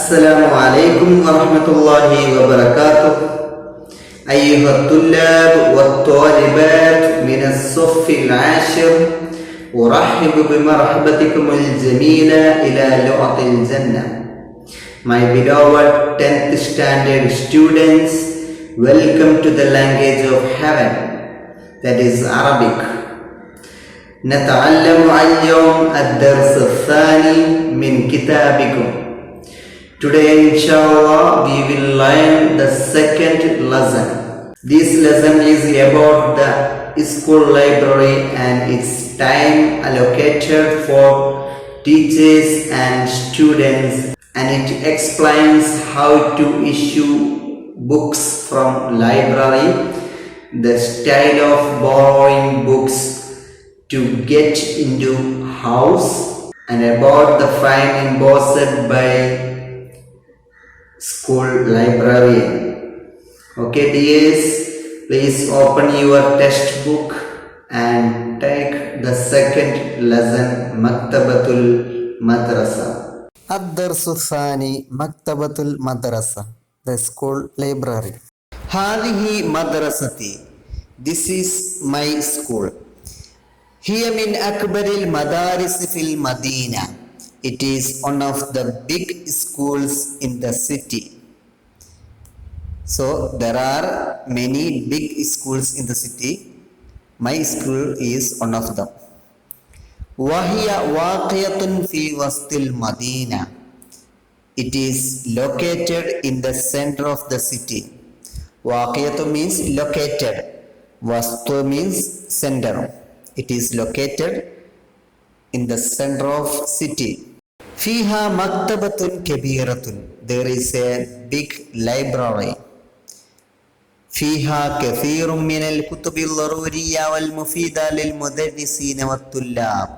السلام عليكم ورحمة الله وبركاته. أيها الطلاب والطالبات من الصف العاشر، أرحب بمرحبتكم الجميلة إلى لغة الجنة. My beloved 10th standard students, welcome to the language of heaven, that is Arabic. نتعلم اليوم الدرس الثاني من كتابكم. Today inshallah we will learn the second lesson. This lesson is about the school library and its time allocated for teachers and students, and it explains how to issue books from library, the style of borrowing books to get into house, and about the fine imposed by school librarian. Okay dears, please open your textbook and take the second lesson, Maktabatul Madrasa. الدرس الثاني مكتبة المدرسة, the school library. هذه مدرستي, this is my school. هي من أكبر المدارس في المدينة. It is one of the big schools in the city. So there are many big schools in the city. My school is one of them. وهي واقعة في وسط المدينة. It is located in the center of the city. واقعة means located. وسط means center. It is located in the center of city. فيها مكتبة كبيرة. There is a big library. فيها كثير من الكتب الضرورية والمفيدة للمدرسين والطلاب.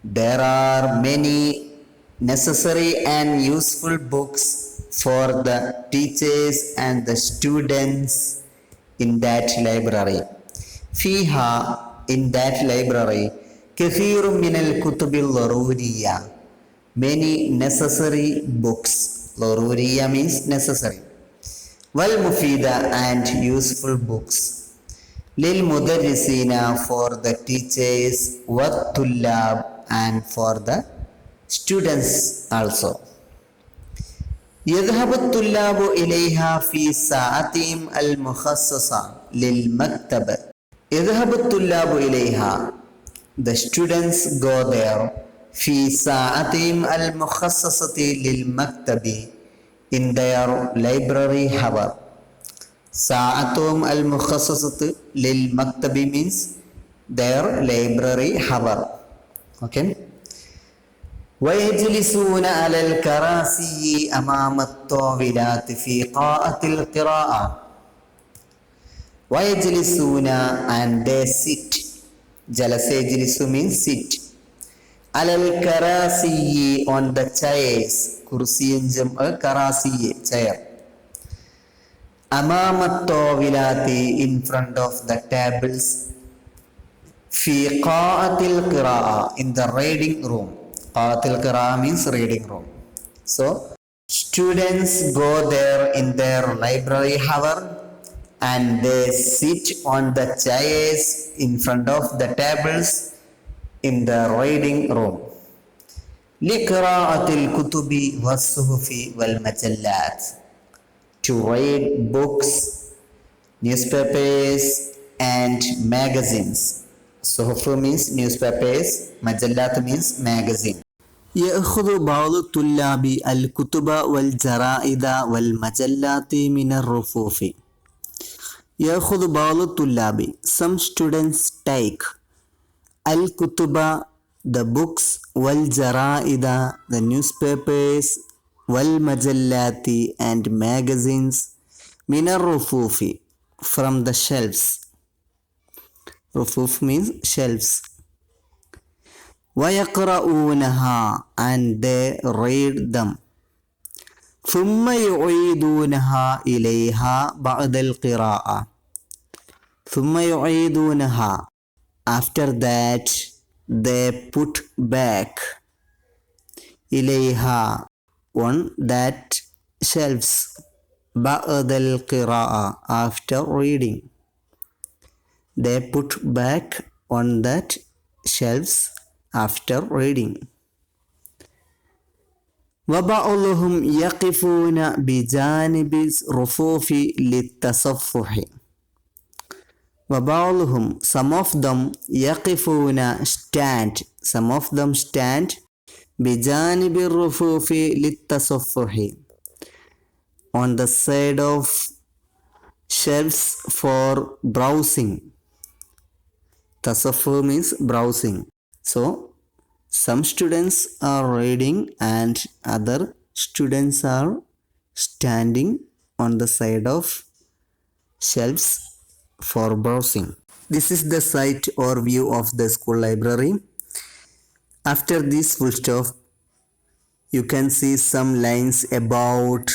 There are many necessary and useful books for the teachers and the students in that library. فيها, in that library, كثير من الكتب الضرورية, many necessary books. ضرورية means necessary. والمفيدة and useful books. للمدرسين, for the teachers, والطلاب, and for the students also. يذهب الطلاب إليها في ساعتهم المخصصة للمكتبة. يذهب الطلاب إليها, the students go there, في ساعتهم المخصصة للمكتب, in their library hour. ساعتهم المخصصة للمكتب means their library hour. Okay. ويجلسون على الكراسي أمام الطاولات في قاعة القراءة. ويجلسون, and they sit. جلس يجلس means sit. على الكراسي, on the chairs. كرسي جمع كراسي, chair. أمام الطاولات, in front of the tables. في قاعة القراءة, in the reading room. قاعة القراءة means reading room. So students go there in their library hour and they sit on the chairs in front of the tables in the reading room. لقراءة الكتب والصحف والمجلات, to read books, newspapers and magazines. صحف means newspapers, مجلات means magazine. يأخذ بعض الطلاب الكتب والجرائد والمجلات من الرفوف. يأخذ بعض الطلاب, some students take, الكتب, the books, والجرائد, the newspapers, والمجلات, and magazines, من الرفوف, from the shelves. رفوف means shelves. ويقرؤونها, and they read them. ثم يعيدونها إليها بعد القراءة. ثم يعيدونها, after that they put back, إليها, on that shelves بعد القراءة after reading. They put back on that shelves after reading. وبعضهم يقفون بجانب الرفوف للتصفح. وبعضهم, some of them, يقفون, stand, some of them stand, بجانب الرفوف للتصفح, on the side of shelves for browsing. Tasaffuh means browsing. So some students are reading and other students are standing on the side of shelves for browsing. This is the site or view of the school library. After this full stop, you can see some lines about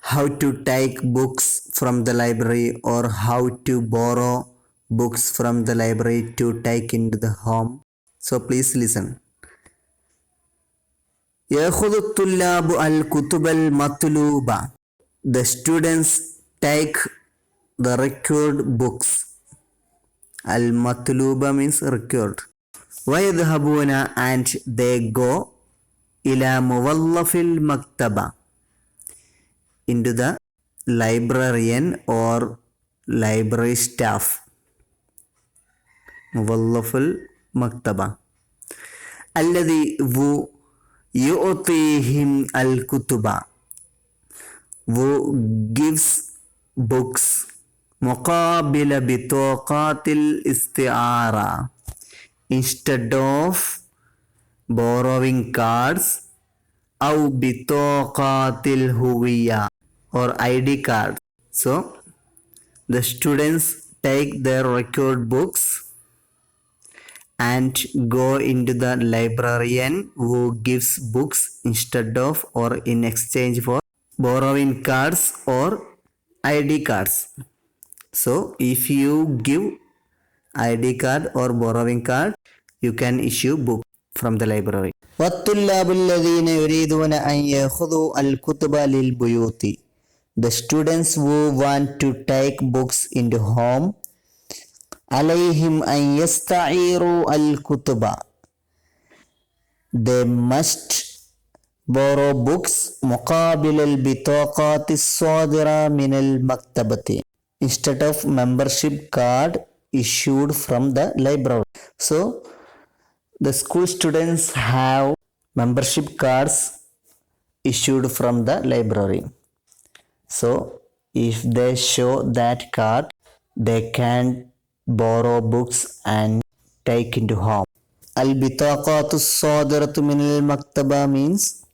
how to take books from the library or how to borrow books from the library to take into the home. So please listen. يأخذ الطلاب الكتب المطلوبة. The students take the required books. المطلوبة means required. ويذهبون and they go إلى موظف المكتبة, into the librarian or library staff. موظف المكتبة الذي هو يعطيهم الكتب, who gives books, مقابل بطاقات الاستعارة, instead of borrowing cards, أو بطاقات الهوية or ID card. So the students take their required books and go into the librarian who gives books instead of or in exchange for borrowing cards or ID cards. So if you give ID card or borrowing card, you can issue book from the library. والطلاب الذين يريدون أن يأخذوا الكتب للبيوت. The students who want to take books into home, عليهم أن يستعيروا الكتب. They must borrow books مقابل البطاقات الصادرة من المكتبة, instead of membership card issued from the library. So the school students have membership cards issued from the library. So if they show that card, they can borrow books and take into home. البطاقات الصادرة من المكتبة means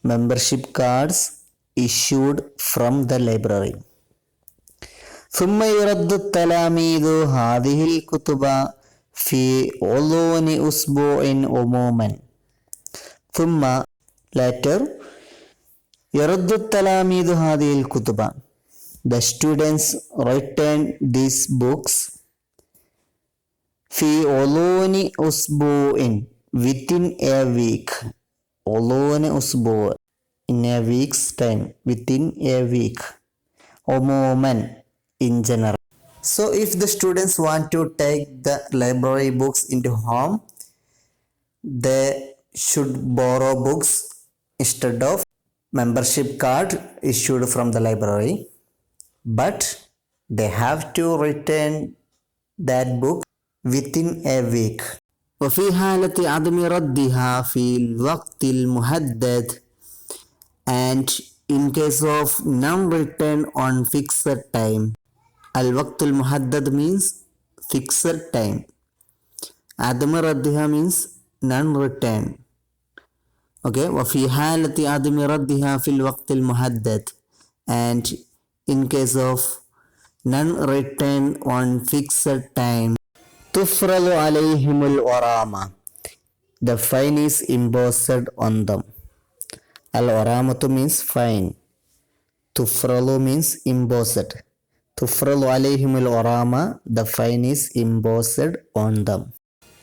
membership cards issued from the library. ثم يرد التلاميذ هذه الكتب في غضون أسبوع عموما. ثم later يرد التلاميذ هذه الكتب. The students return these books في غضون أسبوع, within a week. غضون أسبوع, in a week's time, within a week. عموما, in general. So if the students want to take the library books into home, they should borrow books instead of membership card issued from the library, but they have to return that book within a week. وفي حالة عدم ردها في الوقت المحدد, and in case of non-return on fixed time. الوقت المحدد means fixed time. عدم ردها means non-return. Okay, وفي حالة عدم ردها في الوقت المحدد, and in case of non-return on fixed time, تفرض عليهم الغرامة. The fine is imposed on them. الغرامة means fine. تفرض means imposed. تفرض عليهم الغرامة. The fine is imposed on them.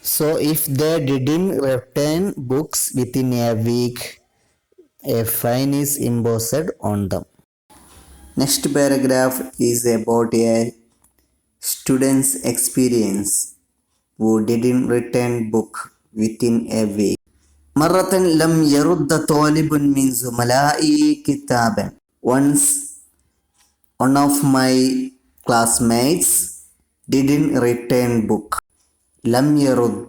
So if they didn't return books within a week, A fine is imposed on them. Next paragraph is about a student's experience who didn't return book within a week. مرة لم يرد طالب من زملائي كتابا. Once one of my classmates didn't return book. لم يرد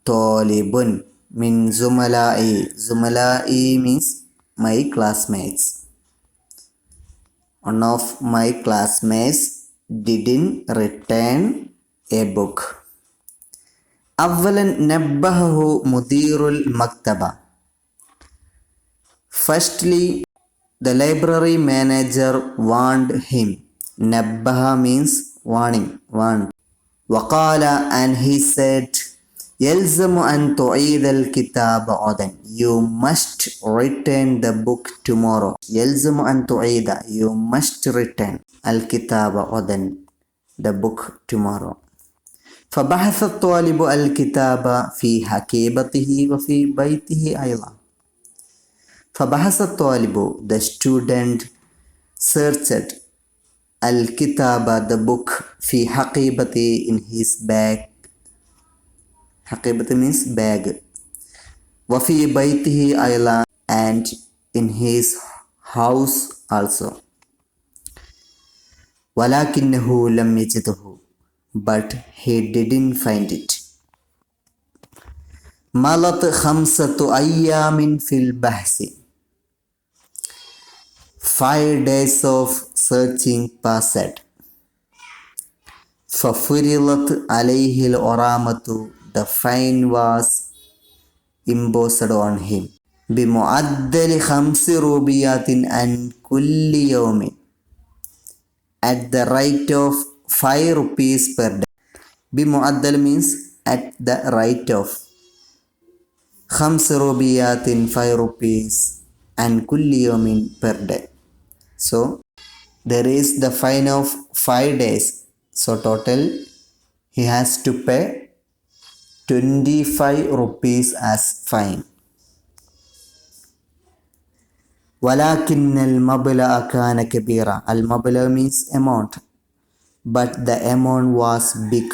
طالب من زملائي. زملائي means my classmates. One of my classmates didn't return a book. أولا نبهه مدير المكتبة. Firstly, the library manager warned him. نبه means warning, warned. وقال, and he said, يلزم أن تعيد الكتاب غدا. You must return the book tomorrow. يلزم أن تعيد. You must return الكتاب غدا. The book tomorrow. فبحث الطالب الكتاب في حقيبته وفي بيته أيضا. فبحث الطالب, the student searched الكتاب, the book, في حقيبته, in his bag. حقيبة means bag. وفي بيته أيضا, and in his house also. ولكنه لم يجده, but he didn't find it. مضت 5 أيام في البحث. 5 days of searching passed. ففرضت عليه الغرامة, the fine was imposed on him. بمعدل 5 روبيات عن كل يوم, at the rate of 5 rupees per day. بمعدل means at the rate of. 5 روبيات 5 rupees عن كل يوم per day. So there is the fine of 5 days. So total he has to pay 25 rupees as fine. ولكن المبلغ كان كبيرا. المبلغ means amount, but the amount was big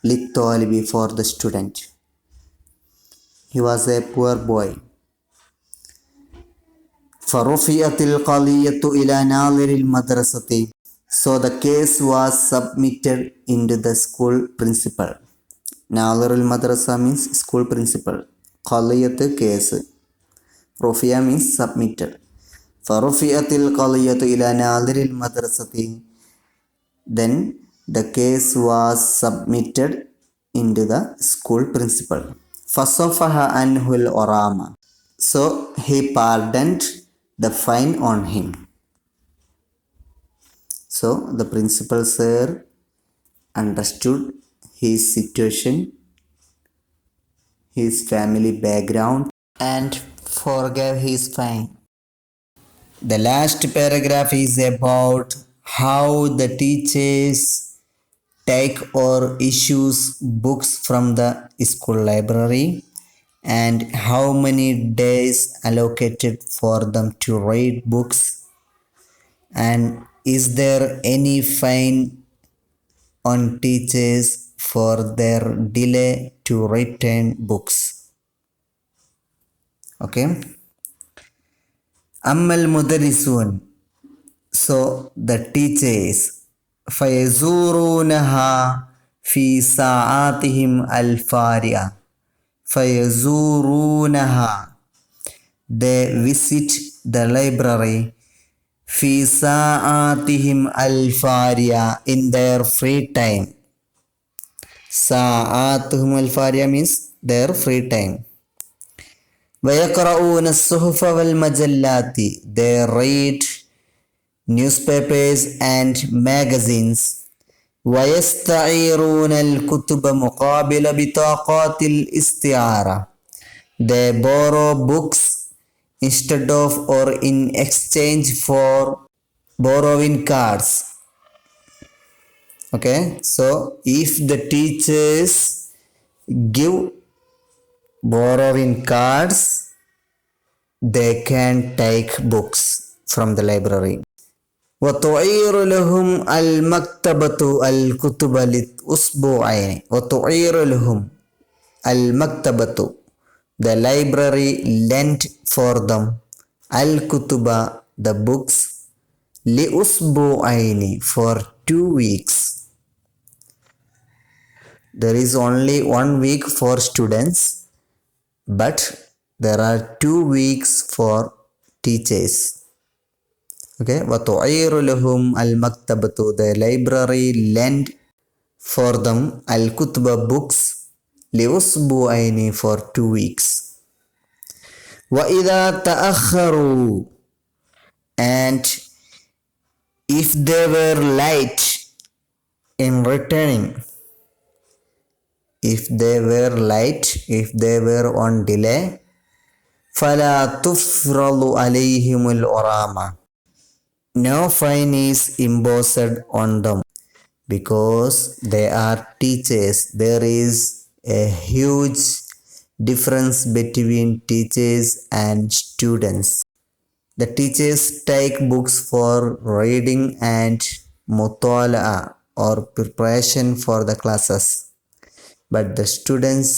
للطالب, for the student. He was a poor boy. فرفعت القضية إلى ناظر المدرسة. So the case was submitted into the school principal. ناظر المدرسة means school principal. قضية case. رفع means submitted. فرفعت القضية إلى ناظر المدرسة. Then the case was submitted into the school principal. فصفح عنه الغرامة. So he pardoned the fine on him. So the principal sir understood his situation, his family background, and forgave his fine. The last paragraph is about how the teachers take or issues books from the school library and how many days allocated for them to read books, and is there any fine on teachers for their delay to return books. Okay. أما المدرسون, so the teachers, فيزورونها في ساعاتهم الفارغة. فيزورونها, they visit the library في ساعاتهم الفارغة, in their free time. ساعاتهم الفارغة means their free time. ويقرؤون الصحف والمجلات, they read newspapers and magazines. ويستعيرون الكتب مقابل بطاقات الاستعارة, they borrow books instead of or in exchange for borrowing cards. Okay, so if the teachers give borrowing cards, they can take books from the library. وتعير لهم المكتبة الكتب لأسبوعين. وتعير لهم المكتبة, the library lent for them الكتب, the books, لأسبوعين, for 2 weeks. There is only 1 week for students, but there are 2 weeks for teachers. Okay, وتعير لهم المكتبة, the library lend for them الكتب, books, لأسبوعين, for 2 weeks. وإذا تأخروا, and if they were late in returning, if they were late, if they were on delay, فلا تفرض عليهم الغرامة, no fine is imposed on them, because they are teachers. There is a huge difference between teachers and students. The teachers take books for reading and mutala'a, or preparation for the classes, but the students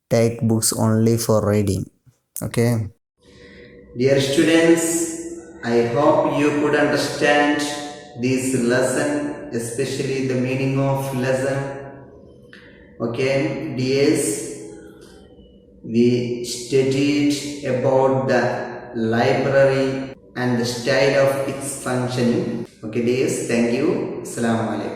take books only for reading. Okay. Dear students, I hope you could understand this lesson, especially the meaning of lesson. Okay, DS, we studied about the library and the style of its functioning. Okay, DS, thank you. Assalamu alaikum.